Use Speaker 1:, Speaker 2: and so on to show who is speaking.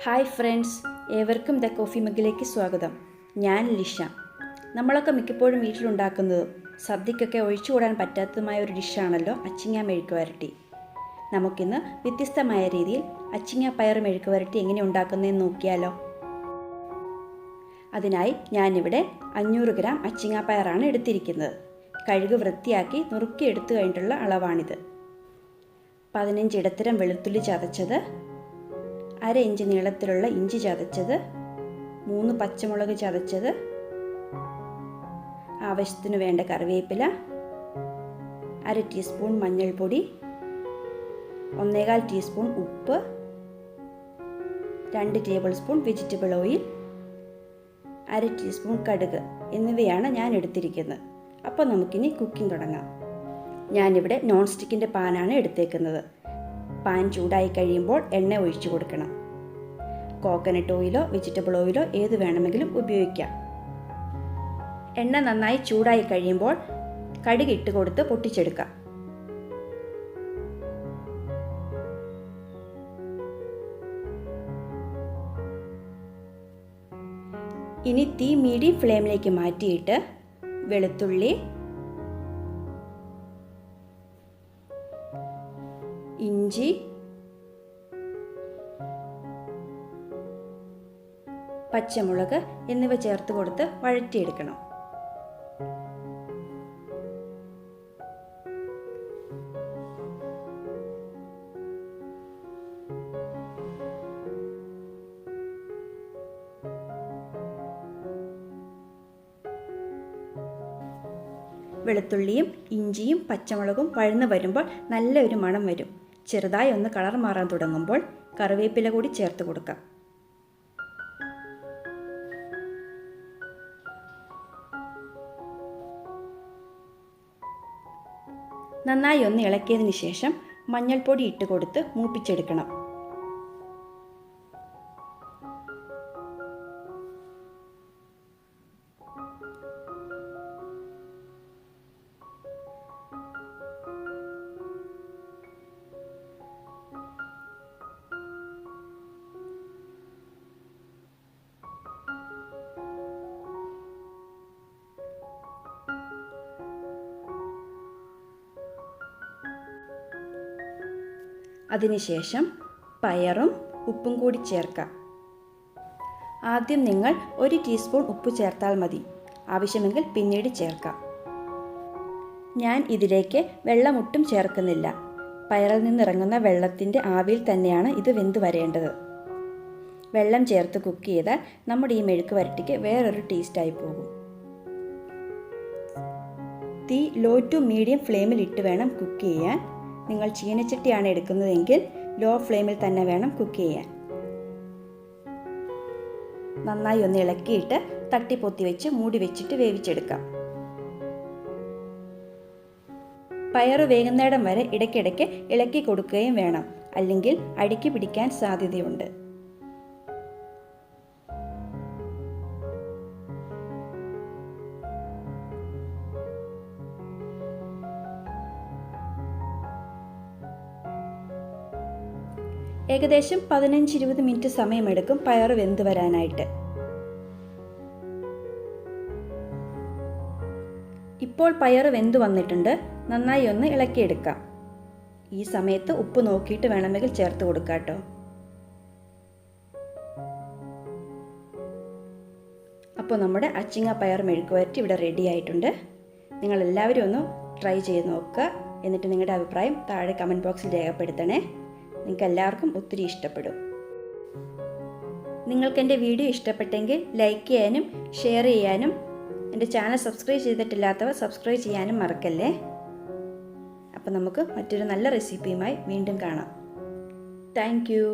Speaker 1: Hi friends, ഏവർക്കും thecoffeemug സ്വാഗതം. ഞാൻ ലിഷ. നമ്മളൊക്കെ മിക്കപ്പോഴും വീട്ടിലുണ്ടാക്കുന്നതും സദ്യക്കൊക്കെ ഒഴിച്ചുകൂടാൻ പറ്റാത്തതുമായ ഒരു ഡിഷാണല്ലോ അച്ചിങ്ങ മെഴുക്കുവരട്ടി. നമുക്കിന്ന് വ്യത്യസ്തമായ രീതിയിൽ അച്ചിങ്ങ പയർ മെഴുക്കുവരട്ടി എങ്ങനെ ഉണ്ടാക്കുന്നതെന്ന് നോക്കിയാലോ. അതിനായി ഞാനിവിടെ 500 ഗ്രാം അച്ചിങ്ങ പയറാണ് എടുത്തിരിക്കുന്നത്. കഴുകി വൃത്തിയാക്കി നുറുക്കി എടുത്തു കഴിഞ്ഞിട്ടുള്ള അളവാണിത്. 15 ഇടത്തരം വെളുത്തുള്ളി ചതച്ചത്, 1/2 ഇഞ്ച് നീളത്തിലുള്ള ഇഞ്ചി ചതച്ചത്, 3 പച്ചമുളക് ചതച്ചത്, ആവശ്യത്തിന് വേണ്ട കറിവേപ്പില, 1/2 ടീസ്പൂൺ മഞ്ഞൾപ്പൊടി, 1/4 ടീസ്പൂൺ ഉപ്പ്, 2 table spoon vegetable oil, 1/2 teaspoon കടുക് എന്നിവയാണ് ഞാൻ എടുത്തിരിക്കുന്നത്. അപ്പോൾ നമുക്കിനി കുക്കിംഗ് തുടങ്ങാം. ഞാനിവിടെ നോൺ സ്റ്റിക്കിൻ്റെ പാനാണ് എടുത്തേക്കുന്നത്. പാൻ ചൂടായി കഴിയുമ്പോൾ എണ്ണ ഒഴിച്ചു കൊടുക്കണം. കോക്കനട്ട് ഓയിലോ വെജിറ്റബിൾ ഓയിലോ ഏത് വേണമെങ്കിലും ഉപയോഗിക്കാം. എണ്ണ നന്നായി ചൂടായി കഴിയുമ്പോൾ കടുക് ഇട്ട് കൊടുത്ത് പൊട്ടിച്ചെടുക്കാം. ഇനി തീ മീഡിയം ഫ്ലെയിമിലേക്ക് മാറ്റിയിട്ട് വെളുത്തുള്ളി, ഇഞ്ചി, പച്ചമുളക് എന്നിവ ചേർത്ത് കൊടുത്ത് വഴറ്റിയെടുക്കണം. വെളുത്തുള്ളിയും ഇഞ്ചിയും പച്ചമുളകും വഴന്നു വരുമ്പോൾ നല്ലൊരു മണം വരും. ചെറുതായി ഒന്ന് കളർ മാറാൻ തുടങ്ങുമ്പോൾ കറിവേപ്പില കൂടി ചേർത്ത് കൊടുക്കാം. നന്നായി ഒന്ന് ഇളക്കിയതിന് ശേഷം മഞ്ഞൾപ്പൊടി ഇട്ട് കൊടുത്ത് മൂപ്പിച്ചെടുക്കണം. അതിനുശേഷം പയറും ഉപ്പും കൂടി ചേർക്കാം. ആദ്യം നിങ്ങൾ 1 ടീസ്പൂൺ ഉപ്പ് ചേർത്താൽ മതി. ആവശ്യമെങ്കിൽ പിന്നീട് ചേർക്കാം. ഞാൻ ഇതിലേക്ക് വെള്ളം ഒട്ടും ചേർക്കുന്നില്ല. പയറിൽ നിന്നിറങ്ങുന്ന വെള്ളത്തിൻ്റെ ആവിയിൽ തന്നെയാണ് ഇത് വെന്ത് വരേണ്ടത്. വെള്ളം ചേർത്ത് കുക്ക് ചെയ്താൽ നമ്മുടെ ഈ മെഴുക്ക് വരട്ടിക്ക് വേറൊരു ടേസ്റ്റായി പോകും. തീ ലോ ടു മീഡിയം ഫ്ലെയിമിൽ ഇട്ട് വേണം കുക്ക് ചെയ്യാൻ. നിങ്ങൾ ചീനച്ചട്ടിയാണ് എടുക്കുന്നതെങ്കിൽ ലോ ഫ്ലെയിമിൽ തന്നെ വേണം കുക്ക് ചെയ്യാൻ. നന്നായി ഒന്ന് ഇളക്കിയിട്ട് തട്ടിപ്പൊത്തി വെച്ച് മൂടി വെച്ചിട്ട് വേവിച്ചെടുക്കാം. പയറ് വേകുന്നിടം വരെ ഇടയ്ക്കിടയ്ക്ക് ഇളക്കി കൊടുക്കുകയും വേണം, അല്ലെങ്കിൽ അടിക്ക് പിടിക്കാൻ സാധ്യതയുണ്ട്. ഏകദേശം 15-20 മിനിറ്റ് സമയമെടുക്കും പയർ വെന്ത് വരാനായിട്ട്. ഇപ്പോൾ പയർ വെന്ത് വന്നിട്ടുണ്ട്. നന്നായി ഒന്ന് ഇളക്കിയെടുക്കാം. ഈ സമയത്ത് ഉപ്പ് നോക്കിയിട്ട് വേണമെങ്കിൽ ചേർത്ത് കൊടുക്കാം കേട്ടോ. അപ്പോൾ നമ്മുടെ അച്ചിങ്ങ പയർ മെഴുക്കുവരട്ടി ഇവിടെ റെഡി ആയിട്ടുണ്ട്. നിങ്ങളെല്ലാവരും ഒന്ന് ട്രൈ ചെയ്ത് നോക്കുക. എന്നിട്ട് നിങ്ങളുടെ അഭിപ്രായം താഴെ കമൻറ്റ് ബോക്സിൽ രേഖപ്പെടുത്തണേ. നിങ്ങൾക്ക് എല്ലാവർക്കും ഒത്തിരി ഇഷ്ടപ്പെടും. നിങ്ങൾക്ക് എൻ്റെ വീഡിയോ ഇഷ്ടപ്പെട്ടെങ്കിൽ ലൈക്ക് ചെയ്യാനും ഷെയർ ചെയ്യാനും എൻ്റെ ചാനൽ സബ്സ്ക്രൈബ് ചെയ്തിട്ടില്ലാത്തവർ സബ്സ്ക്രൈബ് ചെയ്യാനും മറക്കല്ലേ. അപ്പോൾ നമുക്ക് മറ്റൊരു നല്ല റെസിപ്പിയുമായി വീണ്ടും കാണാം. Thank you.